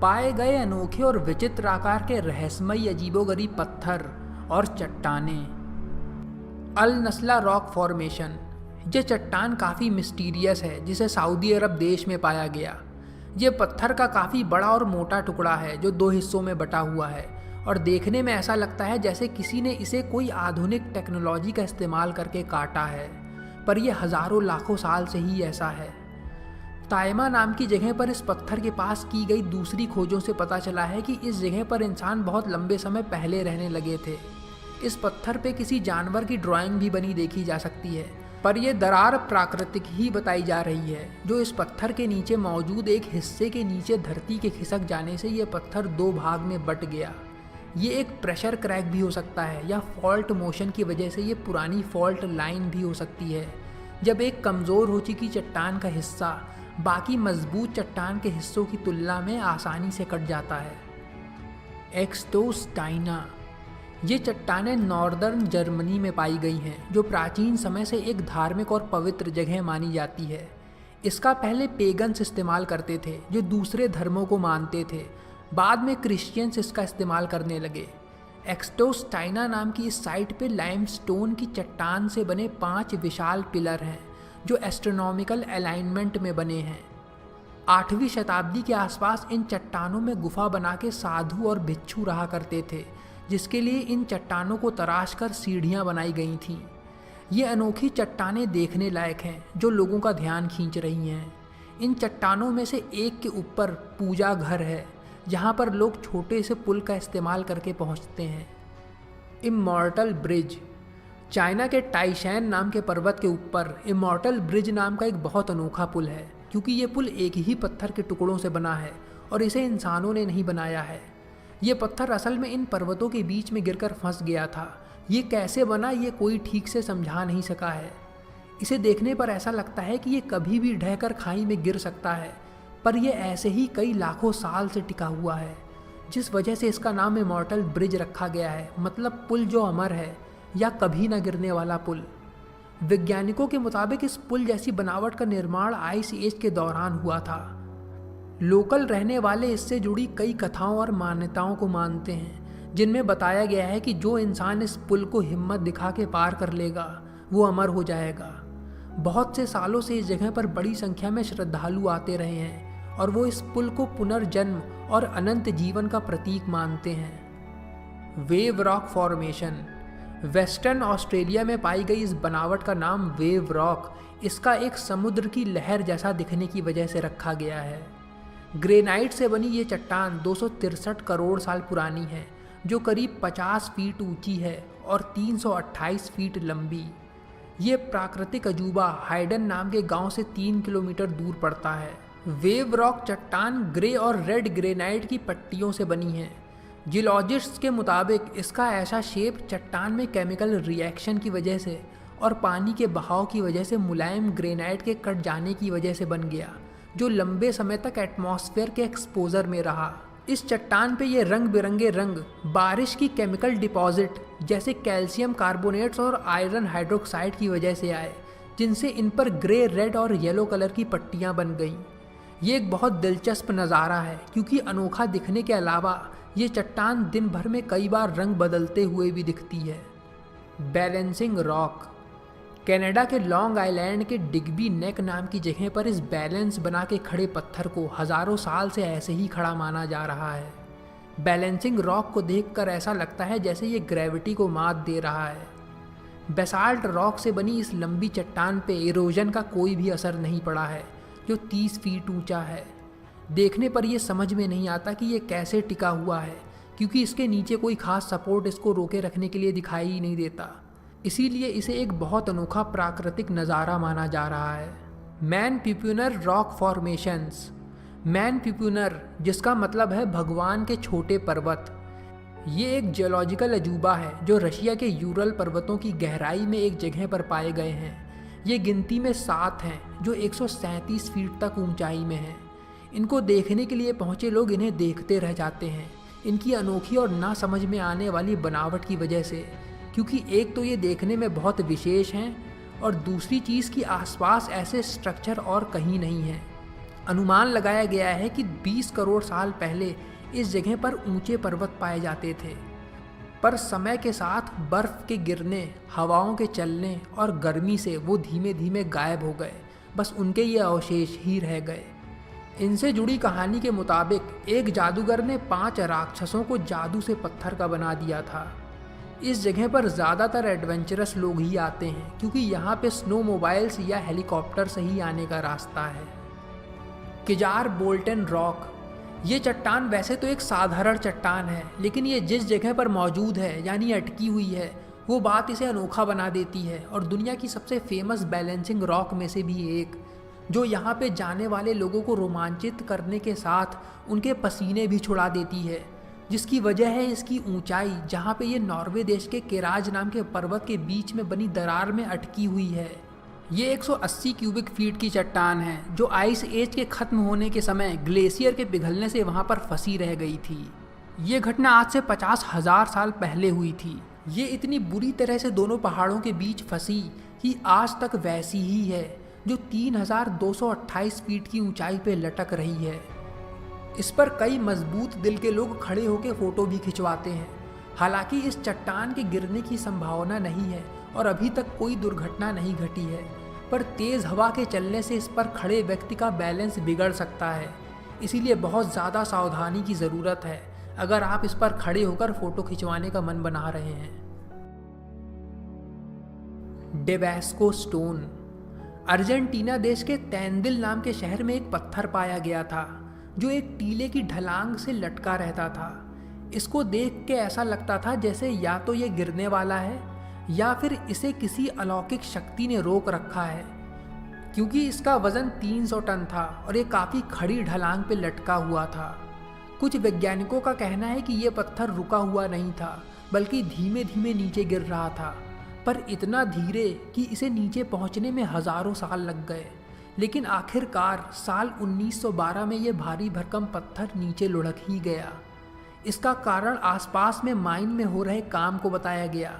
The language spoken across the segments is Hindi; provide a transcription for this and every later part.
पाए गए अनोखे और विचित्र आकार के रहस्यमयी अजीबोगरीब पत्थर और चट्टानें। अल नस्ला रॉक फॉर्मेशन। ये चट्टान काफ़ी मिस्टीरियस है, जिसे सऊदी अरब देश में पाया गया। ये पत्थर का काफ़ी बड़ा और मोटा टुकड़ा है जो 2 हिस्सों में बटा हुआ है और देखने में ऐसा लगता है जैसे किसी ने इसे कोई आधुनिक टेक्नोलॉजी का इस्तेमाल करके काटा है, पर यह हज़ारों लाखों साल से ही ऐसा है। ताइमा नाम की जगह पर इस पत्थर के पास की गई दूसरी खोजों से पता चला है कि इस जगह पर इंसान बहुत लंबे समय पहले रहने लगे थे। इस पत्थर पे किसी जानवर की ड्राइंग भी बनी देखी जा सकती है, पर यह दरार प्राकृतिक ही बताई जा रही है। जो इस पत्थर के नीचे मौजूद एक हिस्से के नीचे धरती के खिसक जाने से यह पत्थर 2 भाग में बट गया। ये एक प्रेशर क्रैक भी हो सकता है या फॉल्ट मोशन की वजह से ये पुरानी फॉल्ट लाइन भी हो सकती है, जब एक कमज़ोर हो चुकी चट्टान का हिस्सा बाकी मजबूत चट्टान के हिस्सों की तुलना में आसानी से कट जाता है। एक्सटोस्टाइना। ये चट्टानें नॉर्दर्न जर्मनी में पाई गई हैं, जो प्राचीन समय से एक धार्मिक और पवित्र जगह मानी जाती है। इसका पहले पेगन्स इस्तेमाल करते थे जो दूसरे धर्मों को मानते थे। बाद में क्रिश्चियंस इसका इस्तेमाल करने लगे। एक्सटोस्टाइना नाम की इस साइट पे लाइमस्टोन की चट्टान से बने 5 विशाल पिलर हैं जो एस्ट्रोनॉमिकल अलाइनमेंट में बने हैं। 8वीं शताब्दी के आसपास इन चट्टानों में गुफा बना के साधु और भिक्षु रहा करते थे, जिसके लिए इन चट्टानों को तराश कर सीढ़ियाँ बनाई गई थीं। ये अनोखी चट्टानें देखने लायक हैं जो लोगों का ध्यान खींच रही हैं। इन चट्टानों में से एक के ऊपर पूजा घर है, जहाँ पर लोग छोटे से पुल का इस्तेमाल करके पहुँचते हैं। Immortal bridge. चाइना के टाइशैन नाम के पर्वत के ऊपर इमॉर्टल ब्रिज नाम का एक बहुत अनोखा पुल है, क्योंकि ये पुल एक ही पत्थर के टुकड़ों से बना है और इसे इंसानों ने नहीं बनाया है। ये पत्थर असल में इन पर्वतों के बीच में गिरकर फंस गया था। ये कैसे बना ये कोई ठीक से समझा नहीं सका है। इसे देखने पर ऐसा लगता है कि ये कभी भी ढहकर खाई में गिर सकता है, पर यह ऐसे ही कई लाखों साल से टिका हुआ है, जिस वजह से इसका नाम इमॉर्टल ब्रिज रखा गया है, मतलब पुल जो अमर है या कभी न गिरने वाला पुल। वैज्ञानिकों के मुताबिक इस पुल जैसी बनावट का निर्माण आइस एज के दौरान हुआ था। लोकल रहने वाले इससे जुड़ी कई कथाओं और मान्यताओं को मानते हैं, जिनमें बताया गया है कि जो इंसान इस पुल को हिम्मत दिखा के पार कर लेगा वो अमर हो जाएगा। बहुत से सालों से इस जगह पर बड़ी संख्या में श्रद्धालु आते रहे हैं और वो इस पुल को पुनर्जन्म और अनंत जीवन का प्रतीक मानते हैं। Wave rock formation. Western Australia में पाई गई इस बनावट का नाम वेव रॉक इसका एक समुद्र की लहर जैसा दिखने की वजह से रखा गया है। ग्रेनाइट से बनी ये चट्टान 263 करोड़ साल पुरानी है, जो करीब 50 फीट ऊंची है और 328 फीट लंबी। ये प्राकृतिक अजूबा हाइडन नाम के गांव से 3 किलोमीटर दूर पड़ता है। वेव रॉक चट्टान ग्रे और रेड ग्रेनाइट की पट्टियों से बनी है। जियोलॉजिस्ट्स के मुताबिक इसका ऐसा शेप चट्टान में केमिकल रिएक्शन की वजह से और पानी के बहाव की वजह से मुलायम ग्रेनाइट के कट जाने की वजह से बन गया, जो लंबे समय तक एटमॉस्फेयर के एक्सपोजर में रहा। इस चट्टान पे ये रंग बिरंगे रंग बारिश की केमिकल डिपॉजिट जैसे कैल्शियम कार्बोनेट्स और आयरन हाइड्रोक्साइड की वजह से आए, जिनसे इन पर ग्रे, रेड और येलो कलर की पट्टियाँ बन गईं। ये एक बहुत दिलचस्प नज़ारा है, क्योंकि अनोखा दिखने के अलावा ये चट्टान दिन भर में कई बार रंग बदलते हुए भी दिखती है। Balancing rock. कनाडा के लॉन्ग आइलैंड के डिग्बी नेक नाम की जगह पर इस बैलेंस बना के खड़े पत्थर को हज़ारों साल से ऐसे ही खड़ा माना जा रहा है। बैलेंसिंग रॉक को देखकर ऐसा लगता है जैसे ये ग्रेविटी को मात दे रहा है। बेसाल्ट रॉक से बनी इस लंबी चट्टान पे इरोजन का कोई भी असर नहीं पड़ा है, जो 30 फीट ऊंचा है। देखने पर यह समझ में नहीं आता कि ये कैसे टिका हुआ है, क्योंकि इसके नीचे कोई खास सपोर्ट इसको रोके रखने के लिए दिखाई ही नहीं देता। इसीलिए इसे एक बहुत अनोखा प्राकृतिक नज़ारा माना जा रहा है। मैन पिप्यूनर रॉक फॉर्मेशंस। मैन पिप्यूनर, जिसका मतलब है भगवान के छोटे पर्वत, ये एक जियोलॉजिकल अजूबा है जो रशिया के यूरल पर्वतों की गहराई में एक जगह पर पाए गए हैं। ये गिनती में 7 हैं जो 137 फीट तक ऊंचाई में हैं। इनको देखने के लिए पहुँचे लोग इन्हें देखते रह जाते हैं, इनकी अनोखी और ना समझ में आने वाली बनावट की वजह से, क्योंकि एक तो ये देखने में बहुत विशेष हैं और दूसरी चीज़ कि आसपास ऐसे स्ट्रक्चर और कहीं नहीं हैं। अनुमान लगाया गया है कि 20 करोड़ साल पहले इस जगह पर ऊंचे पर्वत पाए जाते थे, पर समय के साथ बर्फ के गिरने, हवाओं के चलने और गर्मी से वो धीमे धीमे गायब हो गए। बस उनके ये अवशेष ही रह गए। इनसे जुड़ी कहानी के मुताबिक एक जादूगर ने 5 राक्षसों को जादू से पत्थर का बना दिया था। इस जगह पर ज़्यादातर एडवेंचरस लोग ही आते हैं क्योंकि यहाँ पे स्नो मोबाइल्स या हेलीकॉप्टर से ही आने का रास्ता है। किजार बोल्टन रॉक, ये चट्टान वैसे तो एक साधारण चट्टान है, लेकिन ये जिस जगह पर मौजूद है यानी अटकी हुई है, वो बात इसे अनोखा बना देती है और दुनिया की सबसे फेमस बैलेंसिंग रॉक में से भी एक, जो यहाँ पे जाने वाले लोगों को रोमांचित करने के साथ उनके पसीने भी छुड़ा देती है, जिसकी वजह है इसकी ऊंचाई, जहाँ पे ये नॉर्वे देश के केराज नाम के पर्वत के बीच में बनी दरार में अटकी हुई है। ये 180 क्यूबिक फीट की चट्टान है जो आइस एज के ख़त्म होने के समय ग्लेशियर के पिघलने से वहाँ पर फंसी रह गई थी। ये घटना आज से 50,000 साल पहले हुई थी। ये इतनी बुरी तरह से दोनों पहाड़ों के बीच फंसी कि आज तक वैसी ही है, जो 3,228 फीट की ऊंचाई पे लटक रही है। इस पर कई मजबूत दिल के लोग खड़े होकर फ़ोटो भी खिंचवाते हैं। हालांकि इस चट्टान के गिरने की संभावना नहीं है और अभी तक कोई दुर्घटना नहीं घटी है, पर तेज़ हवा के चलने से इस पर खड़े व्यक्ति का बैलेंस बिगड़ सकता है। इसीलिए बहुत ज़्यादा सावधानी की ज़रूरत है अगर आप इस पर खड़े होकर फ़ोटो खिंचवाने का मन बना रहे हैं। डेवेस्को स्टोन, अर्जेंटीना देश के तैंदिल नाम के शहर में एक पत्थर पाया गया था जो एक टीले की ढलांग से लटका रहता था। इसको देख के ऐसा लगता था जैसे या तो ये गिरने वाला है या फिर इसे किसी अलौकिक शक्ति ने रोक रखा है, क्योंकि इसका वजन 300 टन था और ये काफ़ी खड़ी ढलांग पे लटका हुआ था। कुछ वैज्ञानिकों का कहना है कि ये पत्थर रुका हुआ नहीं था, बल्कि धीमे धीमे नीचे गिर रहा था, पर इतना धीरे कि इसे नीचे पहुंचने में हज़ारों साल लग गए। लेकिन आखिरकार साल 1912 में ये भारी भरकम पत्थर नीचे लुढ़क ही गया। इसका कारण आसपास में माइन में हो रहे काम को बताया गया,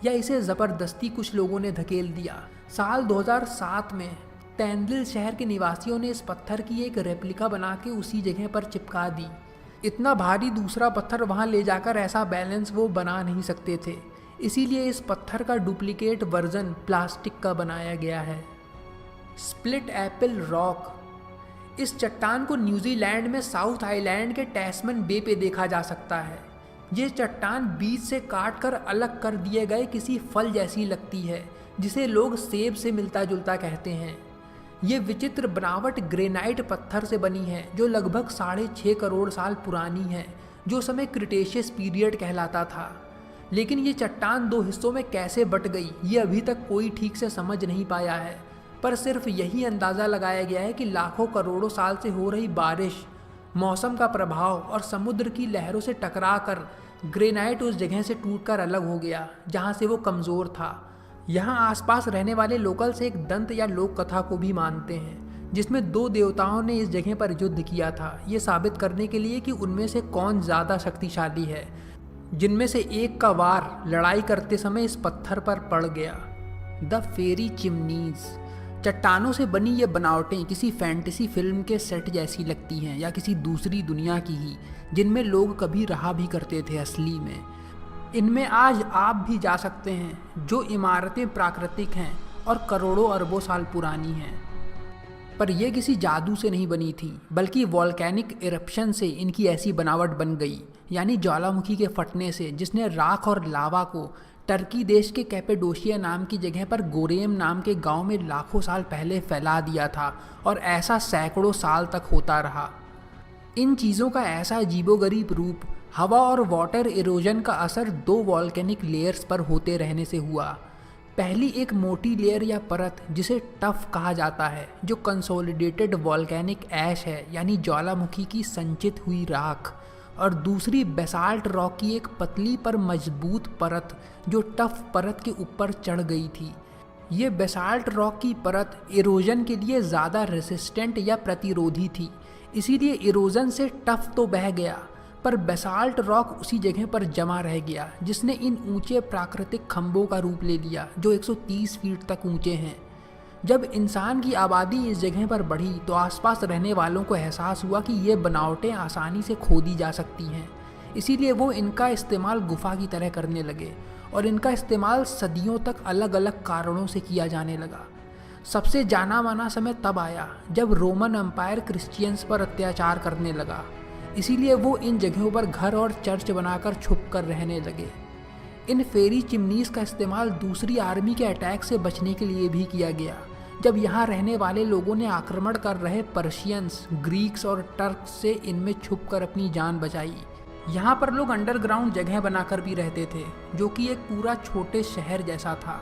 या इसे ज़बरदस्ती कुछ लोगों ने धकेल दिया। साल 2007 में तैंदिल शहर के निवासियों ने इस पत्थर की एक रेप्लिका बना के उसी जगह पर चिपका दी। इतना भारी दूसरा पत्थर वहाँ ले जाकर ऐसा बैलेंस वो बना नहीं सकते थे, इसीलिए इस पत्थर का डुप्लीकेट वर्जन प्लास्टिक का बनाया गया है। स्प्लिट एप्पल रॉक, इस चट्टान को न्यूजीलैंड में साउथ आइलैंड के टैस्मन बे पे देखा जा सकता है। ये चट्टान बीच से काट कर अलग कर दिए गए किसी फल जैसी लगती है, जिसे लोग सेब से मिलता जुलता कहते हैं। ये विचित्र बनावट ग्रेनाइट पत्थर से बनी है जो लगभग 6.5 करोड़ साल पुरानी है, जो समय क्रिटेशियस पीरियड कहलाता था। लेकिन ये चट्टान 2 हिस्सों में कैसे बट गई ये अभी तक कोई ठीक से समझ नहीं पाया है, पर सिर्फ यही अंदाज़ा लगाया गया है कि लाखों करोड़ों साल से हो रही बारिश, मौसम का प्रभाव और समुद्र की लहरों से टकराकर ग्रेनाइट उस जगह से टूटकर अलग हो गया जहाँ से वो कमज़ोर था। यहाँ आसपास रहने वाले लोकल्स एक दंत या लोक कथा को भी मानते हैं, जिसमें 2 देवताओं ने इस जगह पर युद्ध किया था, ये साबित करने के लिए कि उनमें से कौन ज़्यादा शक्तिशाली है, जिनमें से एक का वार लड़ाई करते समय इस पत्थर पर पड़ गया। द फेरी चिमनीज़, चट्टानों से बनी ये बनावटें किसी फैंटेसी फिल्म के सेट जैसी लगती हैं या किसी दूसरी दुनिया की ही, जिनमें लोग कभी रहा भी करते थे असली में। इनमें आज आप भी जा सकते हैं, जो इमारतें प्राकृतिक हैं और करोड़ों अरबों साल पुरानी हैं। पर यह किसी जादू से नहीं बनी थी, बल्कि वॉल्केनिक इरप्शन से इनकी ऐसी बनावट बन गई, यानी ज्वालामुखी के फटने से, जिसने राख और लावा को टर्की देश के कैपेडोशिया नाम की जगह पर गोरेम नाम के गांव में लाखों साल पहले फैला दिया था, और ऐसा सैकड़ों साल तक होता रहा। इन चीज़ों का ऐसा अजीबोगरीब रूप हवा और वाटर इरोजन का असर 2 वॉल्केनिक लेयर्स पर होते रहने से हुआ। पहली एक मोटी लेयर या परत जिसे टफ कहा जाता है, जो कंसोलिडेटेड वॉल्केनिक ऐश है, यानी ज्वालामुखी की संचित हुई राख, और दूसरी बेसाल्ट रॉक की एक पतली पर मजबूत परत जो टफ परत के ऊपर चढ़ गई थी। ये बेसाल्ट रॉक की परत इरोजन के लिए ज़्यादा रेसिस्टेंट या प्रतिरोधी थी, इसीलिए इरोजन से टफ तो बह गया, पर बेसाल्ट रॉक उसी जगह पर जमा रह गया, जिसने इन ऊंचे प्राकृतिक खंभों का रूप ले लिया जो 130 फीट तक ऊंचे हैं। जब इंसान की आबादी इस जगह पर बढ़ी तो आसपास रहने वालों को एहसास हुआ कि ये बनावटें आसानी से खोदी जा सकती हैं। इसीलिए वो इनका इस्तेमाल गुफा की तरह करने लगे और इनका इस्तेमाल सदियों तक अलग अलग कारणों से किया जाने लगा। सबसे जाना माना समय तब आया जब रोमन एम्पायर क्रिश्चियंस पर अत्याचार करने लगा। इसीलिए वो इन जगहों पर घर और चर्च बनाकर छुप कर रहने लगे। इन फेरी चिमनीज का इस्तेमाल दूसरी आर्मी के अटैक से बचने के लिए भी किया गया, जब यहाँ रहने वाले लोगों ने आक्रमण कर रहे पर्शियंस, ग्रीक्स और टर्क्स से इनमें छुपकर अपनी जान बचाई। यहाँ पर लोग अंडरग्राउंड जगह बनाकर भी रहते थे, जो कि एक पूरा छोटे शहर जैसा था।